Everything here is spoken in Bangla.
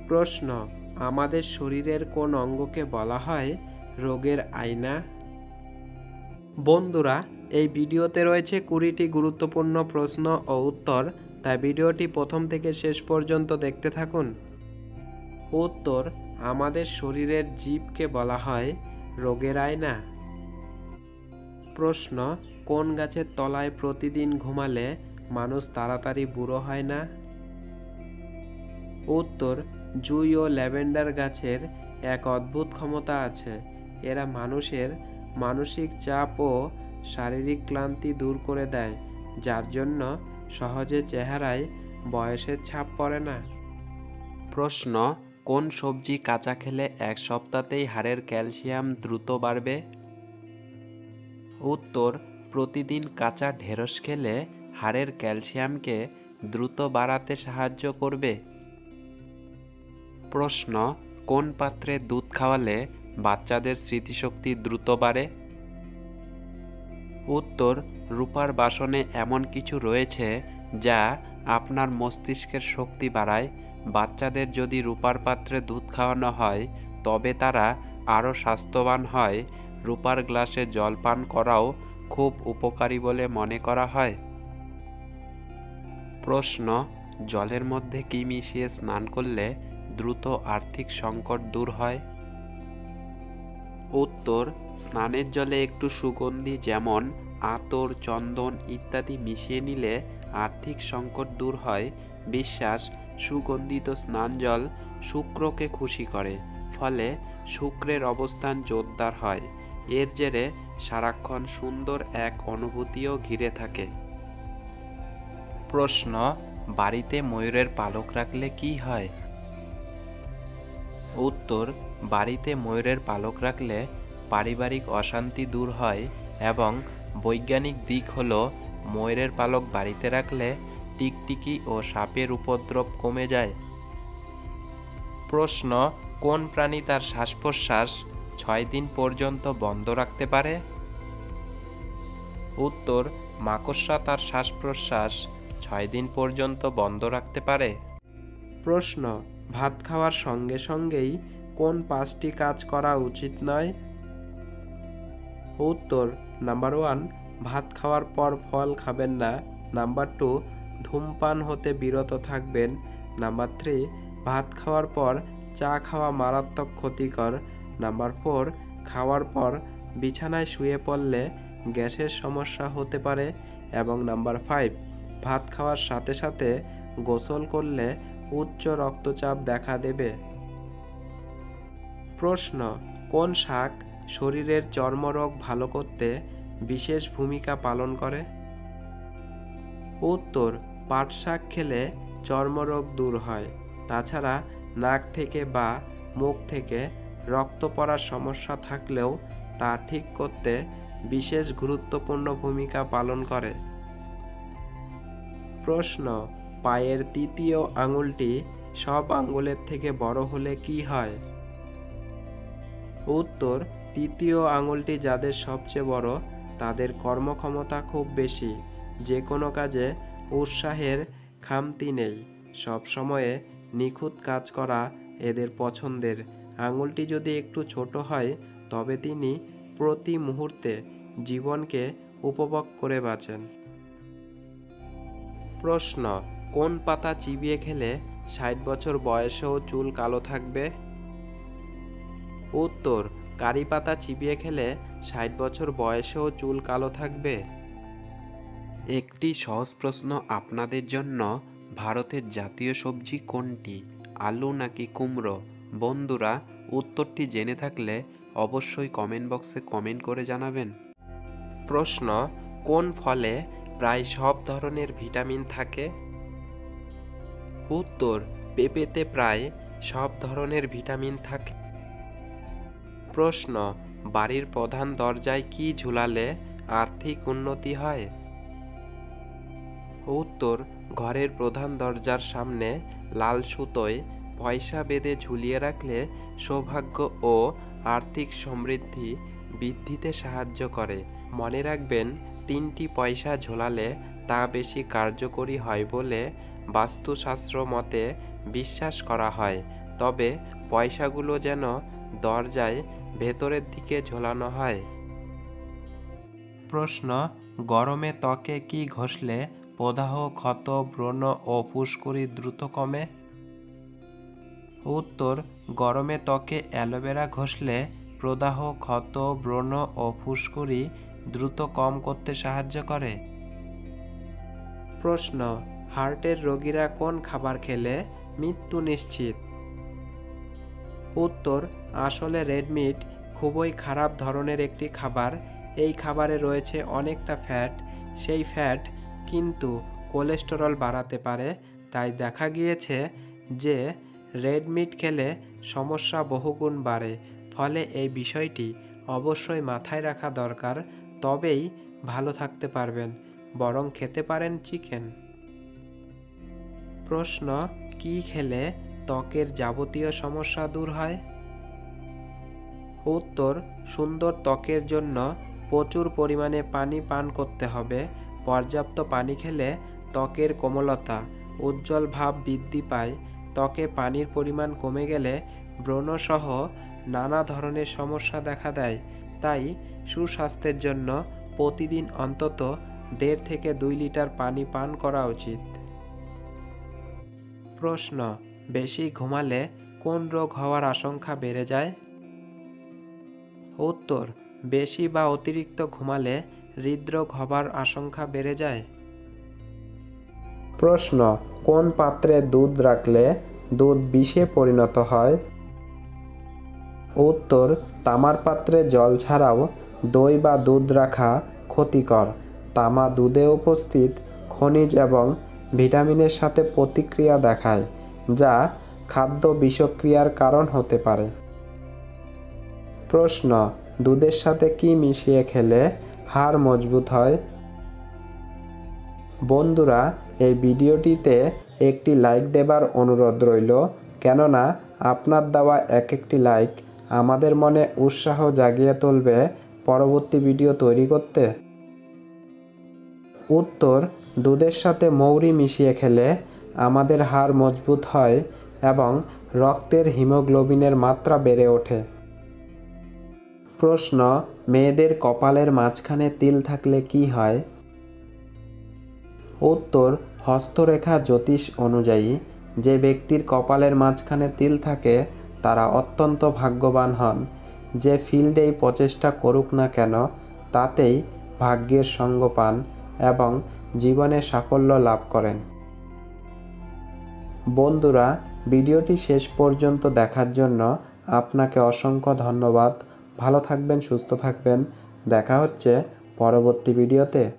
প্রশ্ন, আমাদের শরীরের কোন অঙ্গকে বলা হয় রোগের আয়না? বন্ধুরা, এই ভিডিওতে রয়েছে 20টি গুরুত্বপূর্ণ প্রশ্ন ও উত্তর, তাই ভিডিওটি প্রথম থেকে শেষ পর্যন্ত দেখতে থাকুন। উত্তর, আমাদের শরীরের জিভকে বলা হয় রোগের আয়না। প্রশ্ন, কোন গাছের তলায় প্রতিদিন ঘুমালে মানুষ তাড়াতাড়ি বুড়ো হয় না? উত্তর, জুঁই ও ল্যাভেন্ডার গাছের এক অদ্ভুত ক্ষমতা আছে। এরা মানুষের মানসিক চাপ ও শারীরিক ক্লান্তি দূর করে দেয়, যার জন্য সহজে চেহারায় বয়সের ছাপ পড়ে না। প্রশ্ন, কোন সবজি কাঁচা খেলে এক সপ্তাহতেই হাড়ের ক্যালসিয়াম দ্রুত বাড়বে? উত্তর, প্রতিদিন কাঁচা ঢেঁড়স খেলে হাড়ের ক্যালসিয়ামকে দ্রুত বাড়াতে সাহায্য করবে। প্রশ্ন, কোন পাত্রে দুধ খাওয়ালে বাচ্চাদের স্মৃতিশক্তি দ্রুত বাড়ে? উত্তর, রূপার বাসনে এমন কিছু রয়েছে যা আপনার মস্তিষ্কের শক্তি বাড়ায়। বাচ্চাদের যদি রূপার পাত্রে দুধ খাওয়ানো হয় তবে তারা আরও স্বাস্থ্যবান হয়। রূপার গ্লাসে জল পান করাও খুব উপকারী বলে মনে করা হয়। প্রশ্ন, জলের মধ্যে কি মিশিয়ে স্নান করলে দ্রুত আর্থিক সংকট দূর হয়? উত্তর, স্নানের জলে একটু সুগন্ধি যেমন আতর, চন্দন ইত্যাদি মিশিয়ে নিলে আর্থিক সংকট দূর হয়। বিশ্বাস, সুগন্ধিত স্নান জল শুক্রকে খুশি করে, ফলে শুক্রের অবস্থান জোরদার হয়। এর জেরে সারাক্ষণ সুন্দর এক অনুভূতিও ঘিরে থাকে। প্রশ্ন, বাড়িতে ময়ূরের পালক রাখলে কি হয়? উত্তর, বাড়িতে ময়ূরের পালক রাখলে পারিবারিক অশান্তি দূর হয় এবং বৈজ্ঞানিক দিক হলো ময়ূরের পালক বাড়িতে রাখলে টিকটিকি ও সাপের উপদ্রব কমে যায়। প্রশ্ন, কোন প্রাণী তার শ্বাস প্রশ্বাস 6 দিন পর্যন্ত বন্ধ রাখতে পারে? উত্তর, মাকড়সা তার শ্বাস প্রশ্বাস 6 দিন পর্যন্ত বন্ধ রাখতে পারে। প্রশ্ন, ভাত খাওয়ার সঙ্গে সঙ্গেই কোন 5টি কাজ করা উচিত নয়? উত্তর, নাম্বার 1, ভাত খাওয়ার পর ফল খাবেন না। নাম্বার 2, ধূমপান হতে বিরত থাকবেন। নাম্বার 3, ভাত খাওয়ার পর চা খাওয়া মারাত্মক ক্ষতিকর। নাম্বার 4, খাওয়ার পর বিছানায় শুয়ে পড়লে গ্যাসের সমস্যা হতে পারে। এবং নাম্বার 5, ভাত খাওয়ার সাথে সাথে গোসল করলে উচ্চ রক্তচাপ দেখা দেবে। প্রশ্ন, কোন শাক শরীরের চর্মরোগ ভালো করতে বিশেষ ভূমিকা পালন করে? উত্তর, পাট শাক খেলে চর্মরোগ দূর হয়। তাছাড়া নাক থেকে বা মুখ থেকে রক্ত পড়ার সমস্যা থাকলেও তা ঠিক করতে বিশেষ গুরুত্বপূর্ণ ভূমিকা পালন করে। প্রশ্ন, পায়ের তৃতীয় আঙুলটি সব আঙ্গুলের থেকে বড় হলে কি হয়? উত্তর, তৃতীয় আঙুলটি যাদের সবচেয়ে বড় তাদের কর্মক্ষমতা খুব বেশি। যে কোনো কাজে উৎসাহের খামতি নেই, সব সময়ে নিখুঁত কাজ করা এদের পছন্দের। আঙুলটি যদি একটু ছোট হয় তবে তিনি প্রতি মুহূর্তে জীবনকে উপভোগ করে বাঁচেন। প্রশ্ন, কোন পাতা চিবিয়ে খেলে 60 বছর বয়সেও চুল কালো থাকবে? উত্তর, কারি পাতা চিবিয়ে খেলে 60 বছর বয়সেও চুল কালো থাকবে। একটি সহজ প্রশ্ন আপনাদের জন্য, ভারতের জাতীয় সবজি কোনটি, আলু নাকি কুমড়ো? বন্ধুরা, উত্তরটি জেনে থাকলে অবশ্যই কমেন্ট বক্সে কমেন্ট করে জানাবেন। প্রশ্ন, কোন ফলে প্রায় সব ধরনের ভিটামিন থাকে? উত্তর, পেঁপেতে প্রায় সব ধরনের ভিটামিন থাকে। প্রশ্ন, বাড়ির প্রধান দরজায় কি ঝুলালে আর্থিক উন্নতি হয়? উত্তর, ঘরের প্রধান দরজার সামনে লাল সুতোয় পয়সা বেঁধে ঝুলিয়ে রাখলে সৌভাগ্য ও আর্থিক সমৃদ্ধি বৃদ্ধিতে সাহায্য করে। মনে রাখবেন, 3টি পয়সা ঝোলালে তা বেশি কার্যকরী হয় বলে বাস্তুশাস্ত্র মতে বিশ্বাস করা হয়। তবে পয়সাগুলো যেন দরজায় ভেতরের দিকে ঝোলানো হয়। প্রশ্ন, গরমে ত্বকে কি ঘষলে প্রদাহ, ক্ষত, ব্রণ ও ফুসকুড়ি দ্রুত কমে? উত্তর, গরমে ত্বকে অ্যালোভেরা ঘষলে প্রদাহ, ক্ষত, ব্রণ ও ফুসকুড়ি দ্রুত কম করতে সাহায্য করে। প্রশ্ন, হার্টের রোগীরা কোন খাবার খেলে মৃত্যু নিশ্চিত? উত্তর, আসলে রেড মিট খুবই খারাপ ধরনের একটি খাবার। এই খাবারে রয়েছে অনেকটা ফ্যাট। সেই ফ্যাট কিন্তু কোলেস্টেরল বাড়াতে পারে। তাই দেখা গিয়েছে যে রেড মিট খেলে সমস্যা বহুগুণ বাড়ে। ফলে এই বিষয়টি অবশ্যই মাথায় রাখা দরকার, তবেই ভালো থাকতে পারবেন। বরং খেতে পারেন চিকেন। প্রশ্ন, কি খেলে ত্বকের যাবতীয় সমস্যা দূর হয়? উত্তর, সুন্দর ত্বকের জন্য প্রচুর পরিমাণে পানি পান করতে হবে। পর্যাপ্ত পানি খেলে ত্বকের কোমলতা, উজ্জ্বল ভাব বৃদ্ধি পায়। ত্বকে পানির পরিমাণ কমে গেলে ব্রণসহ নানা ধরনের সমস্যা দেখা দেয়। তাই সুস্বাস্থ্যের জন্য প্রতিদিন অন্তত 1.5 থেকে 2 লিটার পানি পান করা উচিত। প্রশ্ন, বেশি ঘুমালে কোন রোগ হওয়ার আশঙ্কা বেড়ে যায়? উত্তর, বেশি বা অতিরিক্ত ঘুমালে হৃদরোগ হবার আশঙ্কা বেড়ে যায়। প্রশ্ন, কোন পাত্রে দুধ রাখলে দুধ বিষে পরিণত হয়? উত্তর, তামার পাত্রে জল ছাড়াও দই বা দুধ রাখা ক্ষতিকর। তামা দুধে উপস্থিত খনিজ এবং ভিটামিনের সাথে প্রতিক্রিয়া দেখায়, যা খাদ্য বিষক্রিয়ার কারণ হতে পারে। প্রশ্ন, দুধের সাথে কি মিশিয়ে খেলে হাড় মজবুত হয়? বন্ধুরা, এই ভিডিওটিতে একটি লাইক দেবার অনুরোধ রইল, কেননা আপনার দেওয়া একটি লাইক আমাদের মনে উৎসাহ জাগিয়ে তুলবে পরবর্তী ভিডিও তৈরি করতে। উত্তর, দুধের সাথে মৌরি মিশিয়ে খেলে আমাদের হাড় মজবুত হয় এবং রক্তের হিমোগ্লোবিনের মাত্রা বেড়ে ওঠে। প্রশ্ন, মেয়েদের কপালের মাঝখানে তিল থাকলে কি হয়? উত্তর, হস্তরেখা জ্যোতিষ অনুযায়ী যে ব্যক্তির কপালের মাঝখানে তিল থাকে তারা অত্যন্ত ভাগ্যবান হন। যে ফিল্ডেই প্রচেষ্টা করুক না কেন তাতেই ভাগ্যের সঙ্গ পান এবং জীবনে সাফল্য লাভ করেন। বন্ধুরা, ভিডিওটি শেষ পর্যন্ত দেখার জন্য আপনাকে অসংখ্য ধন্যবাদ। ভালো থাকবেন, সুস্থ থাকবেন। দেখা হচ্ছে পরবর্তী ভিডিওতে।